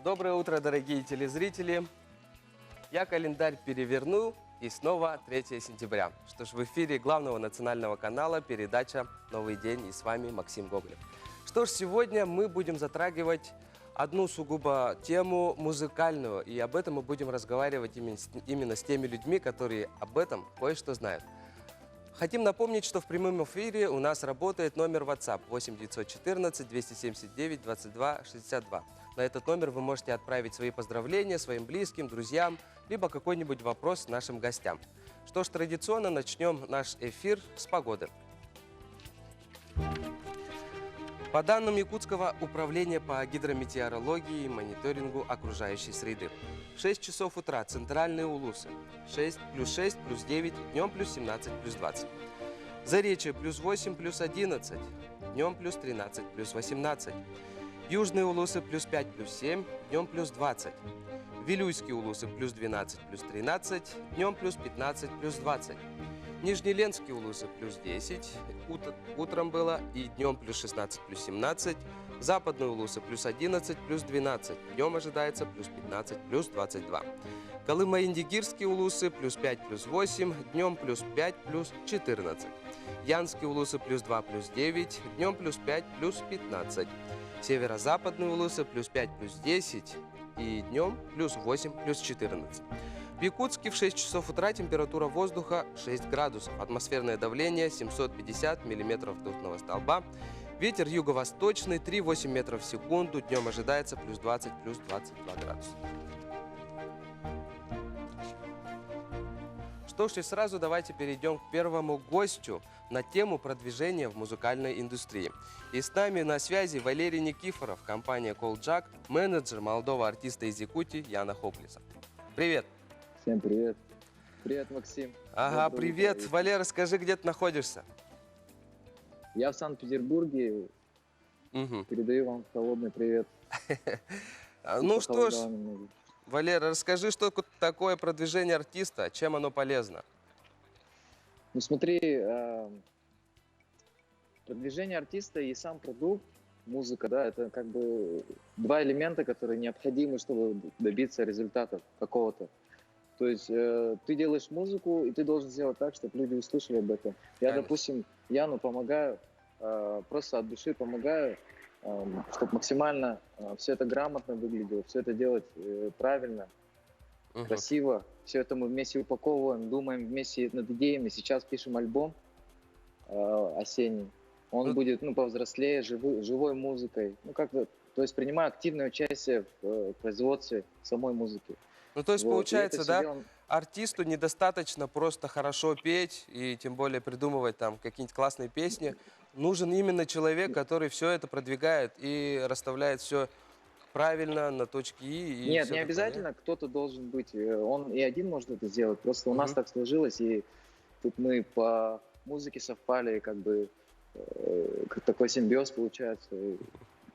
Доброе утро, дорогие телезрители. Я календарь перевернул, и снова 3 сентября. Что ж, в эфире главного национального канала передача «Новый день», и с вами Максим Гоголев. Что ж, сегодня мы будем затрагивать одну сугубо тему музыкальную, и об этом мы будем разговаривать именно с теми людьми, которые об этом кое-что знают. Хотим напомнить, что в прямом эфире у нас работает номер WhatsApp 8 914 279 22 62. На этот номер вы можете отправить свои поздравления своим близким, друзьям, либо какой-нибудь вопрос нашим гостям. Что ж, традиционно начнем наш эфир с погоды. По данным Якутского управления по гидрометеорологии и мониторингу окружающей среды, в 6 часов утра центральные Улусы 6 плюс 9, днем плюс 17 плюс 20. Заречье плюс 8 плюс 11, днем плюс 13 плюс 18. Южные Улусы плюс 5 плюс 7, днем плюс 20. Вилюйские Улусы плюс 12 плюс 13, днем плюс 15 плюс 20. Нижнеленские Улусы плюс 10, утром было, и днем плюс 16 плюс 17. Западные Улусы плюс 11 плюс 12, днем ожидается плюс 15 плюс 22. Колымо-Индигирские Улусы плюс 5 плюс 8, днем плюс 5 плюс 14. Янские Улусы плюс 2 плюс 9, днем плюс 5 плюс 15. Северо-западные Улусы плюс 5 плюс 10 и днем плюс 8 плюс 14. В Якутске в 6 часов утра температура воздуха 6 градусов, атмосферное давление 750 миллиметров ртутного столба, ветер юго-восточный 3,8 метров в секунду, днем ожидается плюс 20 плюс 22 градуса. Что ж, и сразу давайте перейдем к первому гостю на тему продвижения в музыкальной индустрии. И с нами на связи Валерий Никифоров, компания Call-Jack, менеджер молодого артиста из Якутии Яна Хоплиса. Привет! Всем привет! Привет, Максим! Ага, Доброе привет! утро. Валера, скажи, где ты находишься? Я в Санкт-Петербурге, передаю вам холодный привет. Ну что ж, Похолодало немного. Валера, расскажи, что такое продвижение артиста, чем оно полезно? Ну смотри, продвижение артиста и сам продукт, музыка, да, это как бы два элемента, которые необходимы, чтобы добиться результата какого-то. То есть ты делаешь музыку, и ты должен сделать так, чтобы люди услышали об этом. Я, Конечно. допустим, Яну помогаю, просто от души помогаю, чтобы максимально все это грамотно выглядело, все это делать правильно, красиво. Все это мы вместе упаковываем, думаем вместе над идеями. Сейчас пишем альбом осенний. Он будет, повзрослее, живой музыкой. То есть принимаю активное участие в производстве самой музыки. Ну, то есть, Вот, и получается, это да, всё дело- артисту недостаточно просто хорошо петь и тем более придумывать там какие-нибудь классные песни. Нужен именно человек, который все это продвигает и расставляет все правильно на точке И. Нет, всё не такое, обязательно кто-то должен быть. Он и один может это сделать. Просто у нас Мгм. так сложилось, и тут мы по музыке совпали, как бы как такой симбиоз получается. И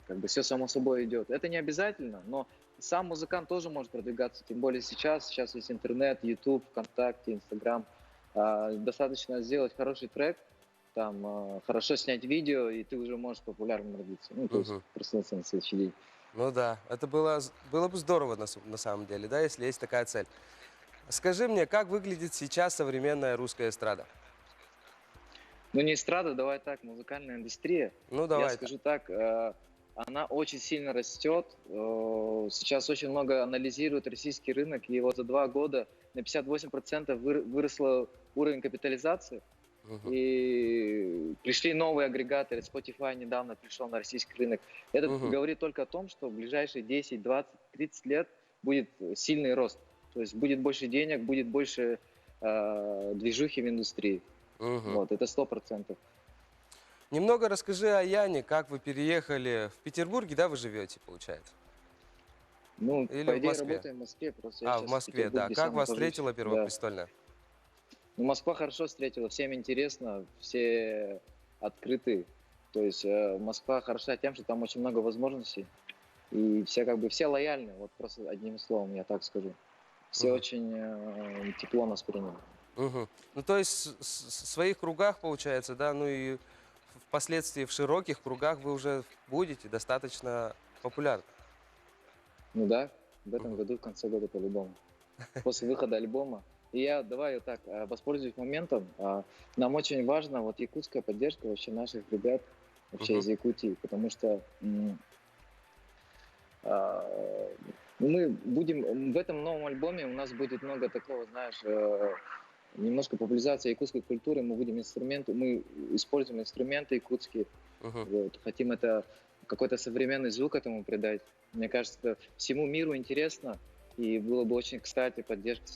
как бы все само собой идет. Это не обязательно, но сам музыкант тоже может продвигаться. Тем более сейчас есть интернет, YouTube, ВКонтакте, Инстаграм. Достаточно сделать хороший трек, там хорошо снять видео, и ты уже можешь популярным родиться. Ну, то есть Мгм. проснуться на следующий день. Ну да, это было бы здорово на самом деле, да, если есть такая цель. Скажи мне, как выглядит сейчас современная русская эстрада? Ну, не эстрада, давай так, музыкальная индустрия. Ну, Я давай. скажу так, она очень сильно растет. Сейчас очень много анализирует российский рынок, и вот за 2 года на 58% выросла уровень капитализации. Мгм. И пришли новые агрегаторы. Spotify недавно пришел на российский рынок. Это Мгм. говорит только о том, что в ближайшие 10, 20, 30 лет будет сильный рост. То есть будет больше денег, будет больше движухи в индустрии. Мгм. Вот, это 100%. Немного расскажи о Яне, как вы переехали в Петербурге, да, вы живете, получается? Ну, Или по в идее, Москве? работаем в Москве, просто я В сейчас в Москве, да. Петербурге Как сам вас нахожусь. встретила Да. Первопрестольная? Ну, Москва хорошо встретила, всем интересно, все открыты. То есть Москва хороша тем, что там очень много возможностей, и все лояльны, вот просто одним словом, я так скажу. Все Мгм. очень тепло нас приняли. Мгм. Ну, то есть в своих кругах, получается, да, ну и впоследствии в широких кругах вы уже будете достаточно популярны. Ну да, в этом году, в конце года по-любому. После выхода альбома. И я, давай вот так, воспользуюсь моментом. Нам очень важна вот якутская поддержка вообще наших ребят вообще Мгм. из Якутии, потому что а, мы будем в этом новом альбоме у нас будет много такого, знаешь, немножко популяризация якутской культуры. Мы используем инструменты якутские, Мгм. вот, хотим это какой-то современный звук этому придать. Мне кажется, это всему миру интересно, и было бы очень кстати поддержка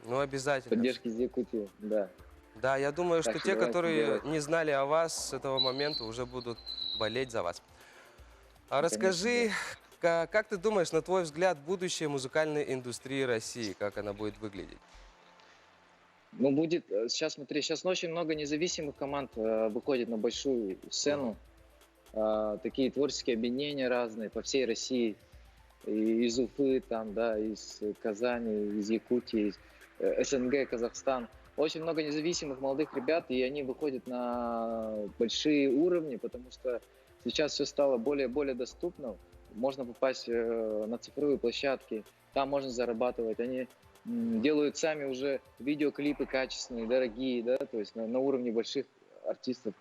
Ну, обязательно. поддержки из Якутии, да. Да, я думаю, Так что что те, давай это которые делать. не знали о вас с этого момента, уже будут болеть за вас. А Ну, конечно, да. расскажи, как ты думаешь, на твой взгляд, будущее музыкальной индустрии России, как она будет выглядеть? Ну, будет, сейчас смотри, сейчас очень много независимых команд выходит на большую Мгм. сцену, такие творческие объединения разные по всей России, и из Уфы, там, да, из Казани, из Якутии, из СНГ, Казахстан. Очень много независимых молодых ребят, и они выходят на большие уровни, потому что сейчас все стало более доступно. Можно попасть на цифровые площадки, там можно зарабатывать. Они Мгм. делают сами уже видеоклипы качественные, дорогие, да, то есть на уровне больших артистов.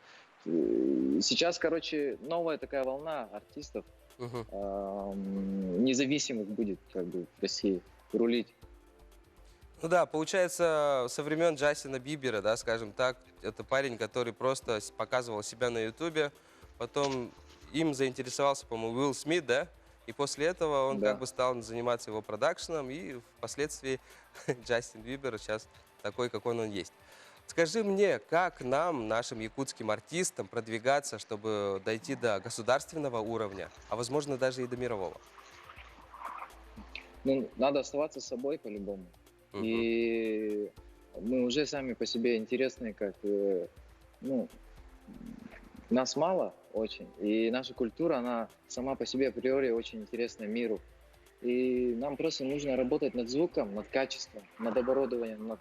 Сейчас, короче, новая такая волна артистов, Мгм. независимых будет как бы в России рулить. Ну да, получается, со времен Джастина Бибера, да, скажем так, это парень, который просто показывал себя на Ютубе, потом им заинтересовался, по-моему, Уилл Смит, да, и после этого он как Да. бы стал заниматься его продакшеном, и впоследствии Джастин Бибер сейчас такой, какой он есть. Скажи мне, как нам, нашим якутским артистам, продвигаться, чтобы дойти до государственного уровня, а возможно даже и до мирового? Ну, надо оставаться собой по-любому. Мгм. И мы уже сами по себе интересные, ну, нас мало очень. И наша культура, она сама по себе априори очень интересна миру. И нам просто нужно работать над звуком, над качеством, над оборудованием,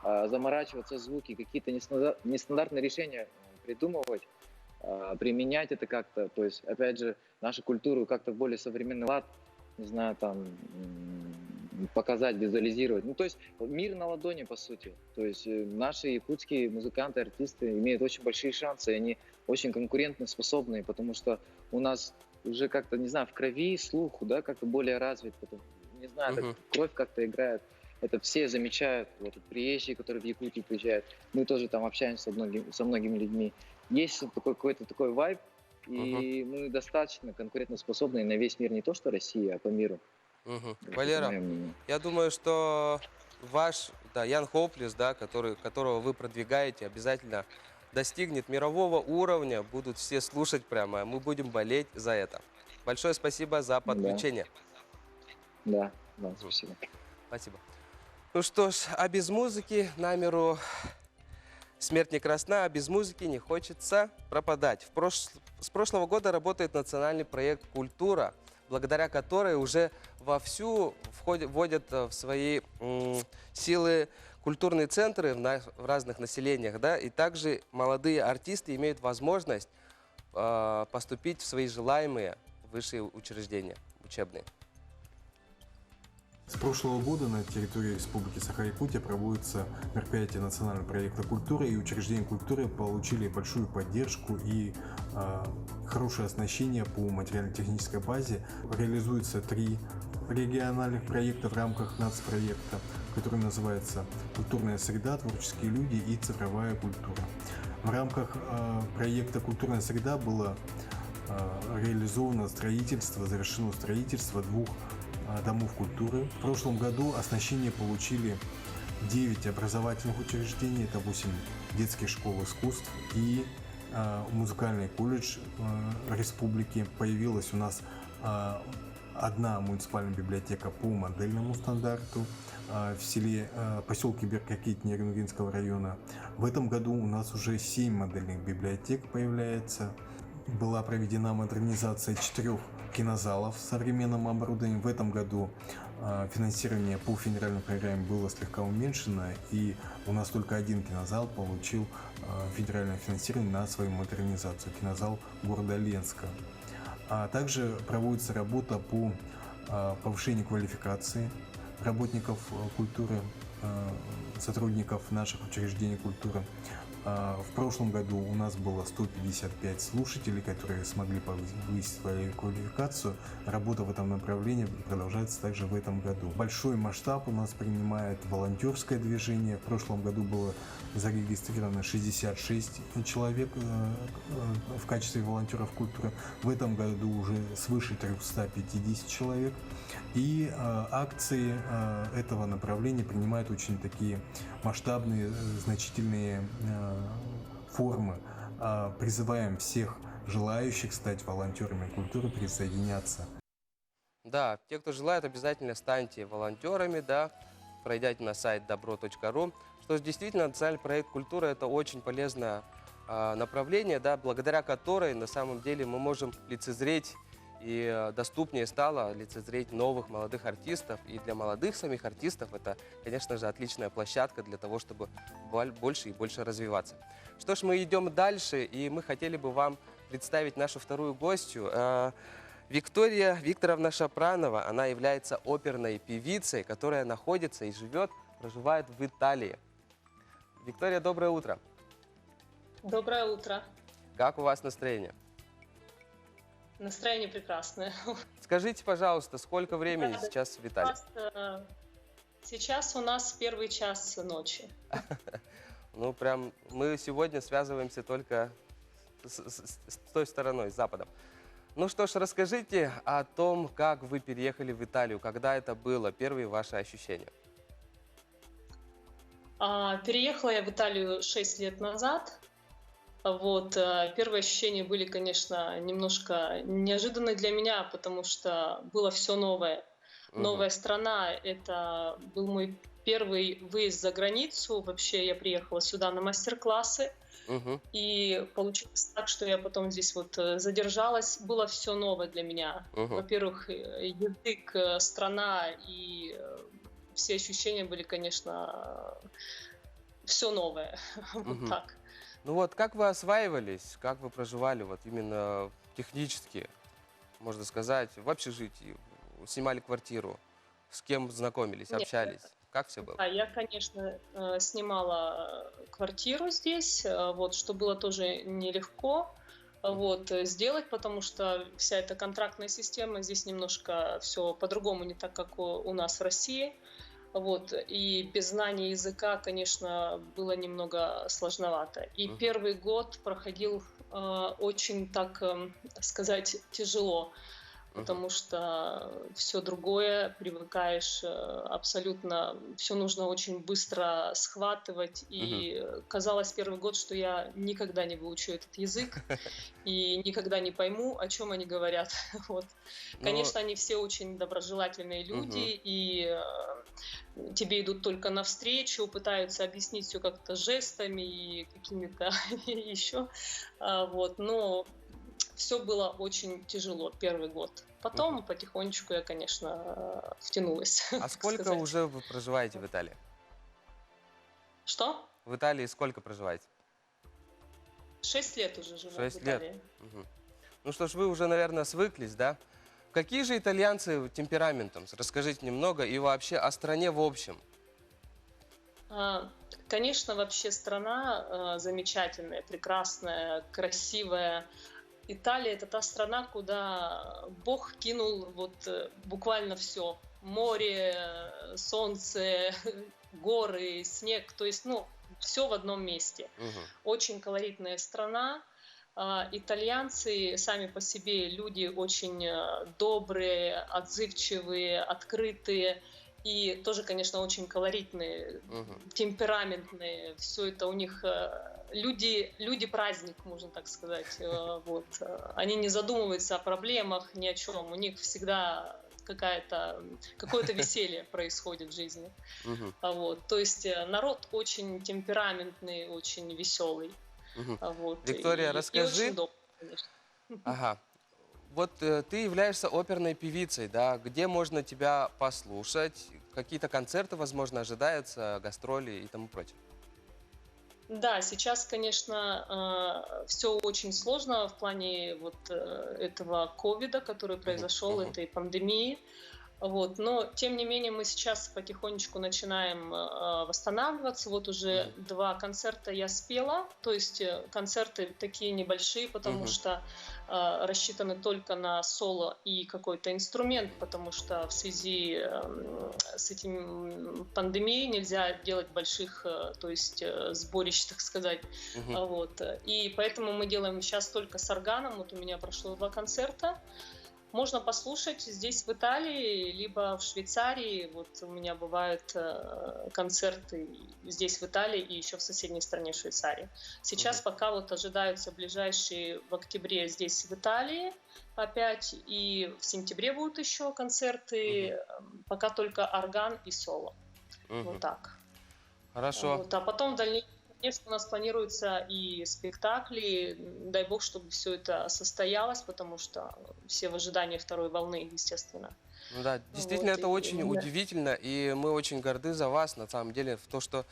заморачиваться звуки, какие-то нестандартные решения придумывать, применять это как-то. То есть, опять же, нашу культуру как-то в более современный лад, не знаю, там, показать, визуализировать. Ну, то есть мир на ладони, по сути. То есть наши якутские музыканты, артисты имеют очень большие шансы, и они очень конкурентно способные, потому что у нас уже как-то, не знаю, в крови, слух, да, как-то более развит. Не знаю, так Мгм. кровь как-то играет. Это все замечают, вот приезжие, которые в Якутию приезжают. Мы тоже там общаемся со многими людьми. Есть такой какой-то такой вайб, Мгм. и мы достаточно конкурентоспособны на весь мир, не то что Россия, а по миру. Мгм. Вот это Валера, мое мнение. я думаю, что ваш, да, Ян Хоплис, да, которого вы продвигаете, обязательно достигнет мирового уровня, будут все слушать прямо, мы будем болеть за это. Большое спасибо за Да, подключение. да, Мгм. спасибо. Спасибо. Ну что ж, а без музыки намеру смерть не красна, а без музыки не хочется пропадать. С прошлого года работает национальный проект «Культура», благодаря которой уже вовсю вводят в свои силы культурные центры в разных населениях, да, и также молодые артисты имеют возможность поступить в свои желаемые высшие учреждения учебные. С прошлого года на территории Республики Саха-Якутия проводится мероприятие национального проекта культуры, и учреждения культуры получили большую поддержку и хорошее оснащение по материально-технической базе. Реализуется 3 региональных проекта в рамках нацпроекта, который называется «Культурная среда, творческие люди и цифровая культура». В рамках проекта «Культурная среда» было завершено строительство 2 домов культуры. В прошлом году оснащение получили 9 образовательных учреждений, это 8 детских школ искусств и музыкальный колледж республики. Появилась у нас одна муниципальная библиотека по модельному стандарту в поселке Беркакит Нерюнгринского района. В этом году у нас уже 7 модельных библиотек появляется. Была проведена модернизация 4 кинозалов с современным оборудованием. В этом году финансирование по федеральной программе было слегка уменьшено, и у нас только один кинозал получил федеральное финансирование на свою модернизацию. Кинозал города Ленска. А также проводится работа по повышению квалификации работников культуры, сотрудников наших учреждений культуры. В прошлом году у нас было 155 слушателей, которые смогли повысить свою квалификацию. Работа в этом направлении продолжается также в этом году. Большой масштаб у нас принимает волонтерское движение. В прошлом году было зарегистрировано 66 человек в качестве волонтеров культуры. В этом году уже свыше 350 человек. И акции этого направления принимают очень такие масштабные, значительные формы. Призываем всех желающих стать волонтерами культуры присоединяться. Да, те, кто желает, обязательно станьте волонтерами, да, пройдите на сайт добро.ру. Что ж, действительно, национальный проект «Культура» — это очень полезное направление, да, благодаря которой на самом деле мы можем лицезреть и доступнее стало лицезреть новых молодых артистов. И для молодых самих артистов это, конечно же, отличная площадка для того, чтобы больше и больше развиваться. Что ж, мы идем дальше, и мы хотели бы вам представить нашу вторую гостью. Виктория Викторовна Шапранова. Она является оперной певицей, которая находится и проживает в Италии. Виктория, доброе утро. Доброе утро. Как у вас настроение? Настроение прекрасное. Скажите, пожалуйста, сколько времени Да, сейчас в Италии? Сейчас у нас первый час ночи. Ну, прям мы сегодня связываемся только с той стороной, с Западом. Ну что ж, расскажите о том, как вы переехали в Италию, когда это было, первые ваши ощущения. Переехала я в Италию 6 лет назад. Вот, первые ощущения были, конечно, немножко неожиданные для меня, потому что было все новое. Новая страна, это был мой первый выезд за границу. Вообще я приехала сюда на мастер-классы. И получилось так, что я потом здесь вот задержалась. Было все новое для меня. Во-первых, язык, страна и все ощущения были, конечно, все новое. Вот так. Ну вот, как вы осваивались, как вы проживали вот именно технически, можно сказать, в общежитии, снимали квартиру, с кем знакомились, общались, как все было? Я, конечно, снимала квартиру здесь, вот, что было тоже нелегко вот, сделать, потому что вся эта контрактная система здесь немножко все по-другому, не так, как у нас в России. Вот, и без знания языка, конечно, было немного сложновато. И первый год проходил очень, так сказать, тяжело, потому что все другое, привыкаешь абсолютно, все нужно очень быстро схватывать. И казалось первый год, что я никогда не выучу этот язык и никогда не пойму, о чем они говорят. Вот. Конечно, они все очень доброжелательные люди, и тебе идут только навстречу, пытаются объяснить все как-то жестами и какими-то еще. Вот. Но все было очень тяжело первый год. Потом потихонечку я, конечно, втянулась. А сколько уже вы проживаете в Италии? Что? В Италии сколько проживаете? 6 лет уже живу 6 в Италии. лет. Ну что ж, вы уже, наверное, свыклись, да? Какие же итальянцы темпераментом? Расскажите немного и вообще о стране в общем. Конечно, вообще страна замечательная, прекрасная, красивая. Италия — это та страна, куда Бог кинул вот буквально все. Море, солнце, горы, снег. То есть, ну, все в одном месте. Очень колоритная страна. Итальянцы сами по себе люди очень добрые, отзывчивые, открытые и тоже, конечно, очень колоритные, темпераментные. Все это у них люди праздник, можно так сказать. Вот. Они не задумываются о проблемах, ни о чем. У них всегда какое-то веселье происходит в жизни. Вот. То есть народ очень темпераментный, очень веселый. Вот. Виктория, расскажи. И очень добрый, конечно. Ага. Вот ты являешься оперной певицей, да? Где можно тебя послушать? Какие-то концерты, возможно, ожидаются, гастроли и тому прочее? Да, сейчас, конечно, все очень сложно в плане вот этого ковида, который Мгм, произошел, мгм, этой пандемии. Вот. Но, тем не менее, мы сейчас потихонечку начинаем восстанавливаться. Вот уже мгм, 2 концерта я спела, то есть концерты такие небольшие, потому мгм, что рассчитаны только на соло и какой-то инструмент, потому что в связи с этим пандемией нельзя делать больших, то есть сборищ, так сказать. мгм. Вот. И поэтому мы делаем сейчас только с органом. Вот у меня прошло 2 концерта. Можно послушать здесь, в Италии, либо в Швейцарии. Вот у меня бывают концерты здесь, в Италии, и еще в соседней стране, Швейцарии. Сейчас Мгм, пока вот ожидаются ближайшие в октябре здесь, в Италии, опять, и в сентябре будут еще концерты. мгм, Пока только орган и соло. Вот мгм. так. Хорошо. Вот. А потом в дальнейшем, конечно, у нас планируются и спектакли. Дай бог, чтобы все это состоялось, потому что все в ожидании второй волны, естественно. Ну да, действительно, Вот. это очень удивительно, и мы очень горды за вас, на самом деле, в то, что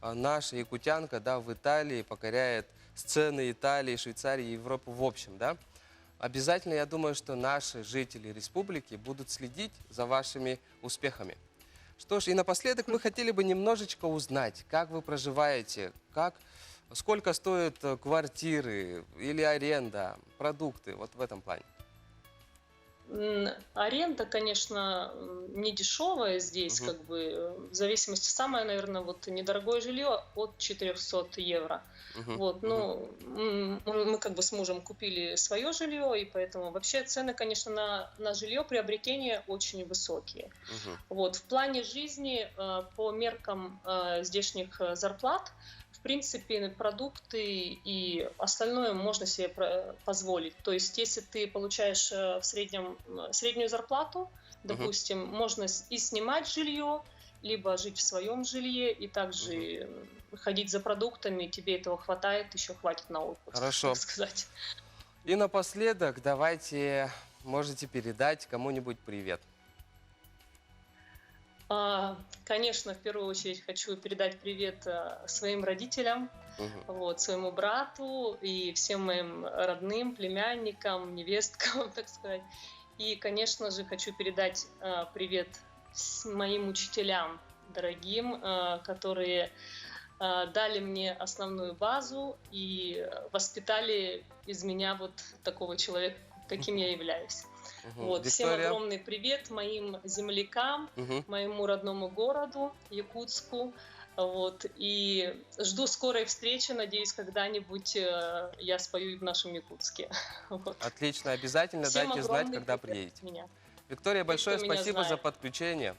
наша якутянка, да, в Италии покоряет сцены Италии, Швейцарии и Европы в общем, да. Обязательно, я думаю, что наши жители республики будут следить за вашими успехами. Что ж, и напоследок мы хотели бы немножечко узнать, как вы проживаете, сколько стоят квартиры или аренда, продукты, вот в этом плане. Аренда, конечно, не дешевая здесь, Мгм, как бы, в зависимости, самое, наверное, вот недорогое жилье от 400 евро. мгм, Вот, мгм, ну, мы как бы с мужем купили свое жилье, и поэтому вообще цены, конечно, на жилье приобретение очень высокие. мгм, Вот, в плане жизни, по меркам здешних зарплат, в принципе, продукты и остальное можно себе позволить. То есть, если ты получаешь в среднем среднюю зарплату, мгм, допустим, можно и снимать жилье, либо жить в своем жилье, и также мгм. ходить за продуктами, тебе этого хватает, еще хватит на отпуск, так Хорошо. сказать. И напоследок давайте можете передать кому-нибудь привет. Конечно, в первую очередь хочу передать привет своим родителям, Мгм. вот, своему брату и всем моим родным, племянникам, невесткам, так сказать. И, конечно же, хочу передать привет моим учителям дорогим, которые дали мне основную базу и воспитали из меня вот такого человека, каким я являюсь. Мгм. Вот, всем Виктория. огромный привет моим землякам, Мгм. моему родному городу Якутску. Вот, и жду скорой встречи, надеюсь, когда-нибудь я спою и в нашем Якутске. Вот. Отлично, обязательно Всем дайте знать, огромный когда привет приедете. от меня. Виктория, Те, кто большое меня спасибо за знает. подключение.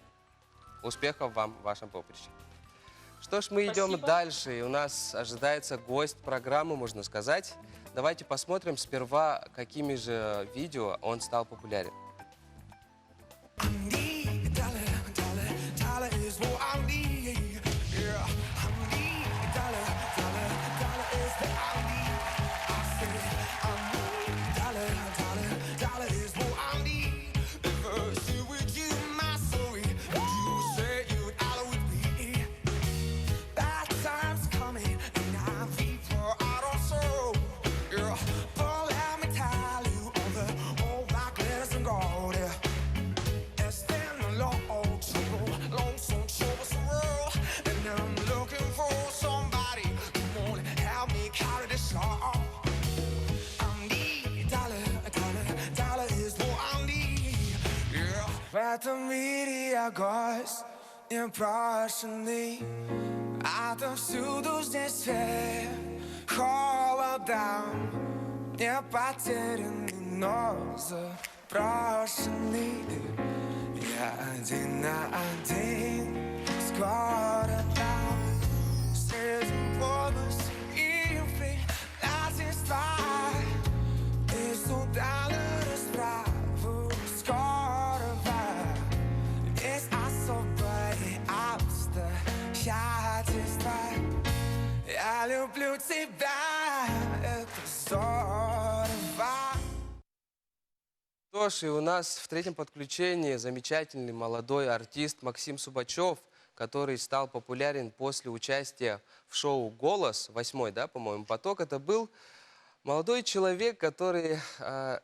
Успехов вам в вашем поприще. Что ж, мы идем Спасибо. дальше, и у нас ожидается гость программы, можно сказать. Давайте посмотрим сперва, какими же видео он стал популярен. В этом мире я гость непрошенный, отовсюду здесь свет холодам, не потерянный, но запрошенный. Я один на один с городом, среди полностью и предательства, и суда на расправу скорого. Есть особое обстоятельство. Я люблю тебя, это здорово. Что ж, и у нас в третьем подключении замечательный молодой артист Максим Субачев. который стал популярен после участия в шоу «Голос», 8-й, да, по-моему, поток. Это был молодой человек, который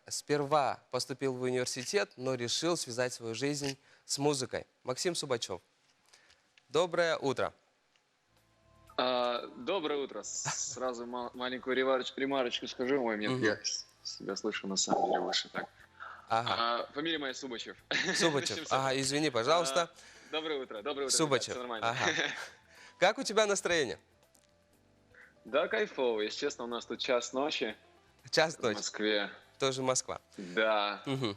сперва поступил в университет, но решил связать свою жизнь с музыкой. Максим Субачев. Доброе утро. Доброе утро. Сразу маленькую ремарочку скажу. Ой, нет, я себя слышу на самом деле выше так. Ага. Фамилия моя Субачев. Субачев. Ага, извини, пожалуйста. Доброе утро. Субачев. Все нормально. Ага. Как у тебя настроение? Да, кайфово. Если честно, у нас тут час ночи Час в ночи. Москве. Тоже Москва. Да. Мгм.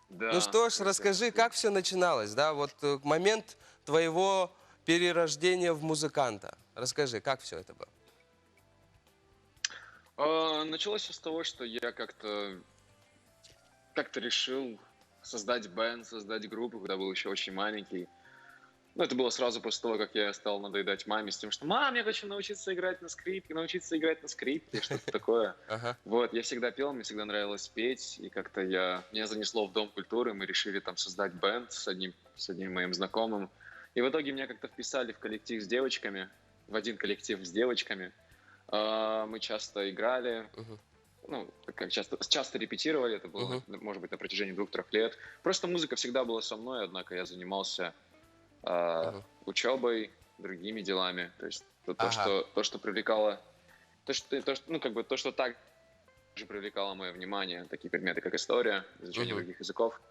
Да. Ну что ж, расскажи, как все начиналось, да, вот момент твоего перерождения в музыканта. Расскажи, как все это было? Началось все с того, что я как-то решил создать бэнд, создать группу, когда был еще очень маленький. Ну, это было сразу после того, как я стал надоедать маме с тем, что «Мам, я хочу научиться играть на скрипке, что-то такое». Ага. Вот, я всегда пел, мне всегда нравилось петь, и как-то меня занесло в Дом культуры, мы решили там создать бэнд с одним моим знакомым. И в итоге меня как-то вписали в коллектив с девочками, в один коллектив с девочками. Мы часто играли, ну, как часто репетировали, это было, может быть, на протяжении 2-3 лет. Просто музыка всегда была со мной, однако я занимался учебой, другими делами. То есть то, что привлекало, то, что так же привлекало мое внимание, такие предметы, как история, изучение других языков.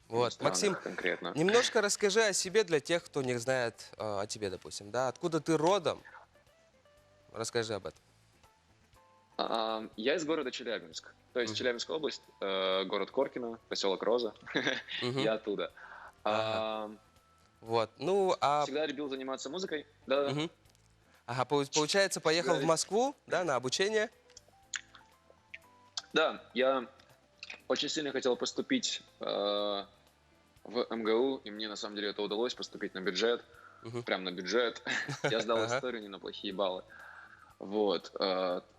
Вот, Максим, конкретно. немножко расскажи о себе для тех, кто не знает о тебе, допустим, да, откуда ты родом? Расскажи об этом. Я из города Челябинск, то есть Челябинская область, город Коркино, поселок Роза, я оттуда. Вот, ну, Всегда любил заниматься музыкой, да. Ага, получается, поехал в Москву, да, на обучение? Да, я очень сильно хотел поступить в МГУ, и мне на самом деле это удалось, поступить на бюджет, прям на бюджет. Я сдал историю не на плохие баллы. Вот,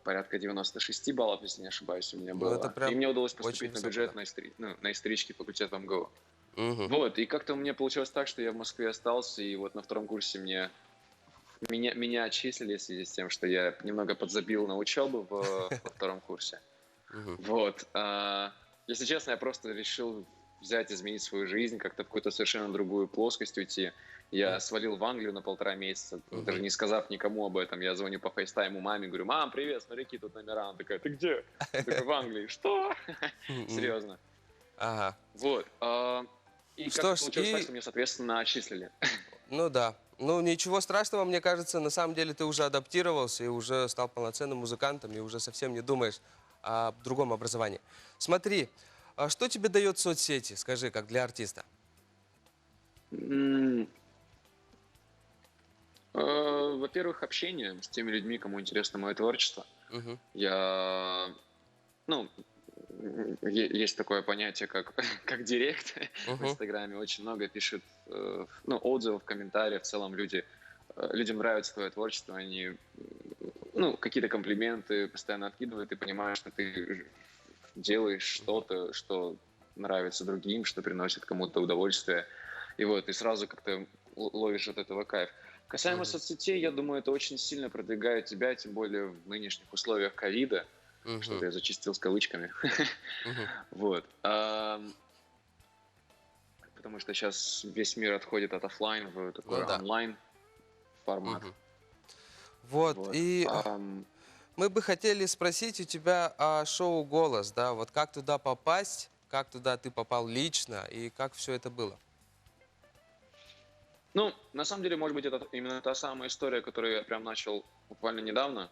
порядка 96 баллов, если не ошибаюсь, у меня было. И мне удалось поступить на бюджет, на исторический факультет в МГУ. Вот, и как-то у меня получилось так, что я в Москве остался, и вот на 2-м курсе меня отчислили в связи с тем, что я немного подзабил на учебу во 2-м курсе. Вот, если честно, я просто решил взять, изменить свою жизнь, как-то в какую-то совершенно другую плоскость уйти. Я свалил в Англию на 1,5 месяца, даже не сказав никому об этом. Я звоню по фейстайму маме, говорю: «Мам, привет, смотри, какие тут номера». Она такая: «Ты где?» Я такой: «В Англии». «Что?» Серьезно. Ага. Вот. И как получилось так, что меня, соответственно, отчислили. Ну да. Ну ничего страшного, мне кажется, на самом деле ты уже адаптировался и уже стал полноценным музыкантом, и уже совсем не думаешь о другом образовании. Смотри, а что тебе дает соцсети, скажи, как для артиста? Во-первых, общение с теми людьми, кому интересно мое творчество. Есть такое понятие, как директ в Инстаграме. Очень много пишут отзывов, комментариев. В целом людям нравится твое творчество. Они какие-то комплименты постоянно откидывают. И понимаешь, что ты делаешь что-то, что нравится другим, что приносит кому-то удовольствие. И вот, и сразу как-то ловишь от этого кайф. Касаемо соцсетей, я думаю, это очень сильно продвигает тебя, тем более в нынешних условиях ковида. Что-то я зачистил с кавычками. Вот. Потому что сейчас весь мир отходит от офлайн в такой онлайн формат. Вот, и мы бы хотели спросить у тебя о шоу «Голос», да, вот как туда попасть, как туда ты попал лично и как все это было? Ну, на самом деле, может быть, это именно та самая история, которую я прям начал буквально недавно.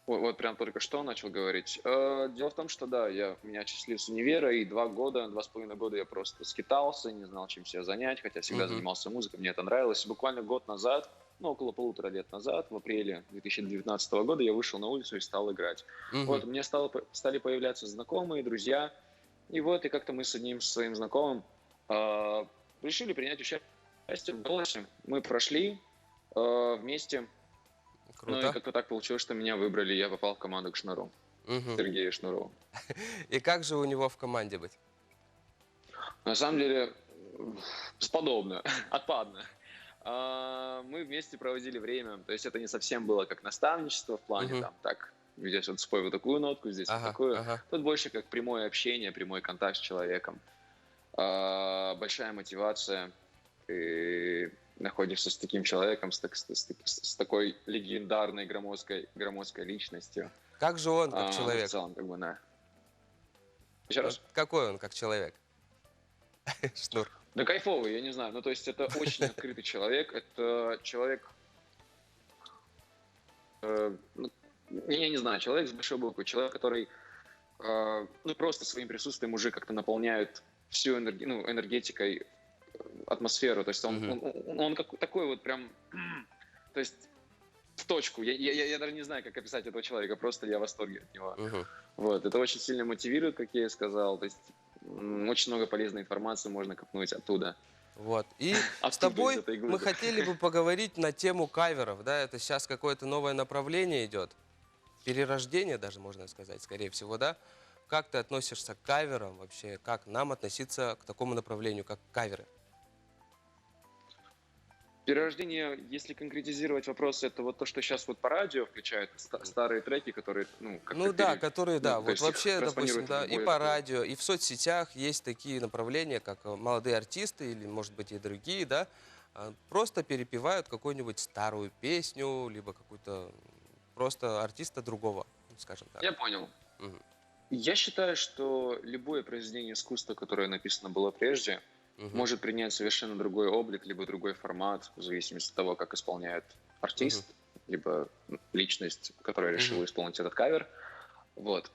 Вот прям только что начал говорить. Дело в том, что да, меня отчислили с универа, и 2,5 года я просто скитался, не знал, чем себя занять, хотя всегда занимался музыкой, мне это нравилось. И буквально год назад, около 1,5 лет назад, в апреле 2019 года, я вышел на улицу и стал играть. Вот, мне стали появляться знакомые, друзья, и вот, и как-то мы с одним своим знакомым решили принять участие в «Голосе». Мы прошли вместе. Круто. Ну и как-то так получилось, что меня выбрали, я попал в команду к Шнуру, Сергею Шнурову. И как же у него в команде быть? На самом деле, бесподобно, отпадно. Мы вместе проводили время. То есть это не совсем было как наставничество в плане там так. Здесь вот спой вот такую нотку, здесь вот такую. Тут больше как прямое общение, прямой контакт с человеком. Большая мотивация. Ты находишься с таким человеком, с такой легендарной громоздкой личностью. Как же он как В человек? целом, как бы, да. Еще раз. Какой он как человек? Шнур. Да кайфовый, я не знаю. Ну, то есть это очень открытый человек. Это человек... я не знаю, человек с большой буквы. Человек, который просто своим присутствием уже как-то наполняет всю энергетикой атмосферу. То есть он такой вот прям... То есть в точку. Я даже не знаю, как описать этого человека. Просто я в восторге от него. Вот. Это очень сильно мотивирует, как я и сказал. То есть очень много полезной информации можно копнуть оттуда. Вот. И Оттуда, с тобой из этой глыбы. мы хотели бы поговорить на тему каверов. Да? Это сейчас какое-то новое направление идет. Перерождение даже, можно сказать, скорее всего, да? Как ты относишься к каверам вообще? Как нам относиться к такому направлению, как каверы? Перерождение, если конкретизировать вопрос, это вот то, что сейчас вот по радио включают старые треки, которые, как-то Да, которые, да. то Вот есть их вообще, допустим, транспонируют да, в и более по такое- радио, и в соцсетях есть такие направления, как молодые артисты или, может быть, и другие, да, просто перепевают какую-нибудь старую песню, либо какую-то просто артиста другого, скажем так. Я понял. Мгм. Я считаю, что любое произведение искусства, которое написано было прежде, может принять совершенно другой облик, либо другой формат, в зависимости от того, как исполняет артист, либо личность, которая решила исполнить этот кавер. Вот.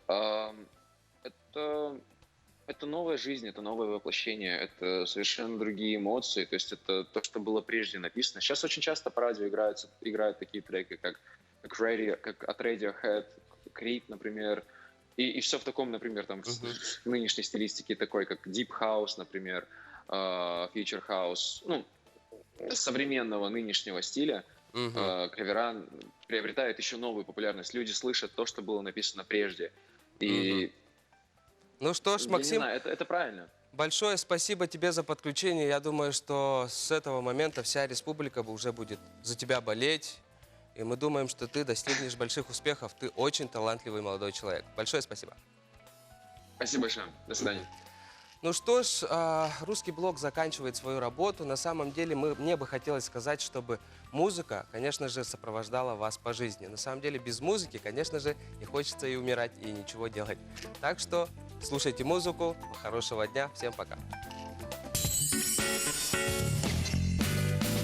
Это новая жизнь, это новое воплощение, это совершенно другие эмоции, то есть это то, что было прежде написано. Сейчас очень часто по радио играют такие треки, как от Radiohead, Creed, например, и все в таком, например, там, в нынешней стилистике такой, как Deep House, например, Future House, современного нынешнего стиля. Кавера приобретает еще новую популярность. Люди слышат то, что было написано прежде. И Ну что ж, я не Максим, знаю, это правильно. большое спасибо тебе за подключение. Я думаю, что с этого момента вся республика уже будет за тебя болеть. И мы думаем, что ты достигнешь больших успехов. Ты очень талантливый молодой человек. Большое спасибо. Спасибо большое. До свидания. Ну что ж, русский блог заканчивает свою работу. На самом деле мне бы хотелось сказать, чтобы музыка, конечно же, сопровождала вас по жизни. На самом деле без музыки, конечно же, не хочется и умирать, и ничего делать. Так что слушайте музыку. Хорошего дня. Всем пока.